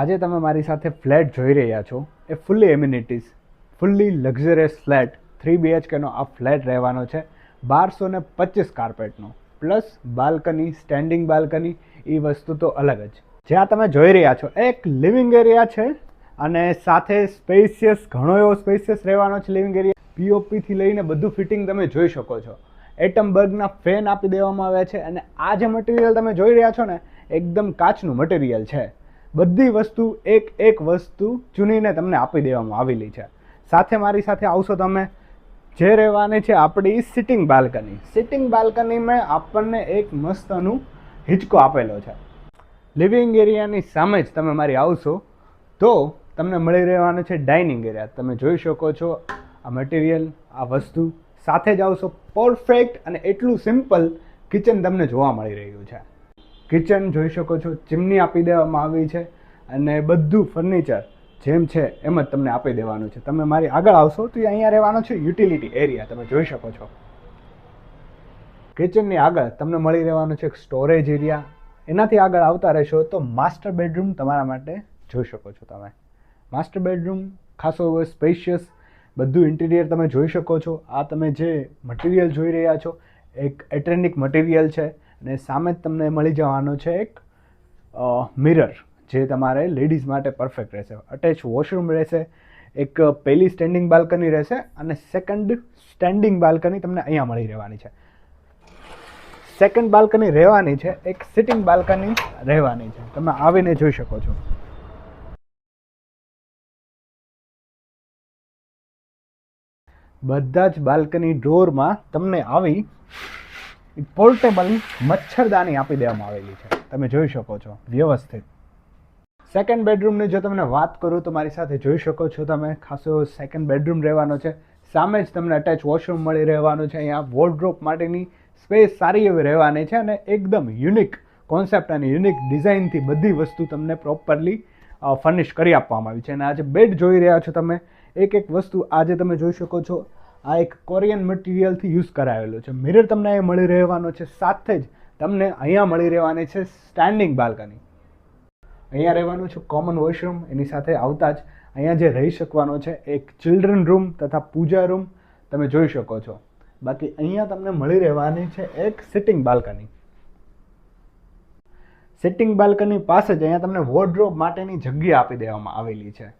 આજે તમે મારી સાથે ફ્લેટ જોઈ રહ્યા છો એ fully amenities fully luxurious flat 3BHKનો આ ફ્લેટ રહેવાનો છે 1225 કાર્પેટનો પ્લસ બાલ્કની સ્ટેન્ડિંગ બાલ્કની એ વસ્તુ તો અલગ જ. જ્યાં તમે જોઈ રહ્યા છો એક લિવિંગ એરિયા છે અને સાથે સ્પેશિયસ ઘણો એવો સ્પેશિયસ રહેવાનો છે લિવિંગ એરિયા. પીઓપીથી લઈને બધું ફિટિંગ તમે જોઈ શકો છો. એટમબર્ગના ફેન આપી દેવામાં આવ્યા છે અને આ જે મટીરિયલ તમે જોઈ રહ્યા છો ને એકદમ કાચનું મટીરિયલ છે. બધી વસ્તુ એક વસ્તુ ચૂનીને તમને આપી દેવામાં આવેલી છે. સાથે મારી સાથે આવશો તમે જે રહેવાની છે આપણી સિટિંગ બાલ્કની. સિટિંગ બાલ્કનીમાં આપણને એક મસ્તનું હિંચકો આપેલો છે. લિવિંગ એરિયાની સામે જ તમે મારી આવશો તો તમને મળી રહેવાનું છે ડાઇનિંગ એરિયા. તમે જોઈ શકો છો આ મટીરિયલ આ વસ્તુ સાથે જ આવશો પરફેક્ટ અને એટલું સિમ્પલ કિચન તમને જોવા મળી રહ્યું છે. કિચન જોઈ શકો છો, ચીમની આપી દેવામાં આવી છે અને બધું ફર્નિચર જેમ છે એમ જ તમને આપી દેવાનું છે. તમે મારી આગળ આવશો તો અહીંયા રહેવાનો છે યુટિલિટી એરિયા. તમે જોઈ શકો છો કિચનની આગળ તમને મળી રહેવાનું છે એક સ્ટોરેજ એરિયા. એનાથી આગળ આવતા રહેશો તો માસ્ટર બેડરૂમ તમારા માટે જોઈ શકો છો. તમે માસ્ટર બેડરૂમ ખાસો સ્પેશિયસ બધું ઇન્ટિરિયર તમે જોઈ શકો છો. આ તમે જે મટીરિયલ જોઈ રહ્યા છો એક એટ્રેન્ડિક મટીરિયલ છે અને સામે જ તમને મળી જવાનો છે એક મિરર જે તમારે લેડીઝ માટે પરફેક્ટ રહેશે. અટેચ વોશરૂમ રહેશે, એક પહેલી સ્ટેન્ડિંગ બાલ્કની રહેશે અને સેકન્ડ સ્ટેન્ડિંગ બાલ્કની તમને અહીંયા મળી રહેવાની છે. સેકન્ડ બાલ્કની રહેવાની છે, એક સિટિંગ બાલ્કની રહેવાની છે. તમે આવીને જોઈ શકો છો. બધા જ બાલ્કની ડોરમાં તમને આવી પોર્ટેબલ મચ્છરદાની આપી દેવામાં આવેલી છે. તમે જોઈ શકો છો વ્યવસ્થિત. સેકન્ડ બેડરૂમની જો તમને વાત કરું તો મારી સાથે જોઈ શકો છો તમે ખાસો સેકન્ડ બેડરૂમ રહેવાનો છે. સામે જ તમને અટેચ વોશરૂમ મળી રહેવાનું છે. અહીંયા વોર્ડરોબ માટેની સ્પેસ સારી એવી રહેવાની છે અને એકદમ યુનિક કોન્સેપ્ટ અને યુનિક ડિઝાઇનથી બધી વસ્તુ તમને પ્રોપરલી ફર્નિશ કરી આપવામાં આવી છે. અને આજે બેડ જોઈ રહ્યા છો તમે એક વસ્તુ આજે તમે જોઈ શકો છો આ એક કોરિયન મટીરિયલથી યુઝ કરાયેલો છે. મિરર તમને અહીંયા મળી રહેવાનો છે. સાથે જ તમને અહીંયા મળી રહેવાની છે સ્ટેન્ડિંગ બાલ્કની. અહીંયા રહેવાનું છે કોમન વોશરૂમ. એની સાથે આવતા જ અહીંયા જે રહી શકવાનો છે એક ચિલ્ડ્રન રૂમ તથા પૂજા રૂમ તમે જોઈ શકો છો. બાકી અહીંયા તમને મળી રહેવાની છે એક સિટિંગ બાલ્કની. સિટિંગ બાલ્કની પાસે જ અહીંયા તમને વોર્ડરોબ માટેની જગ્યા આપી દેવામાં આવેલી છે.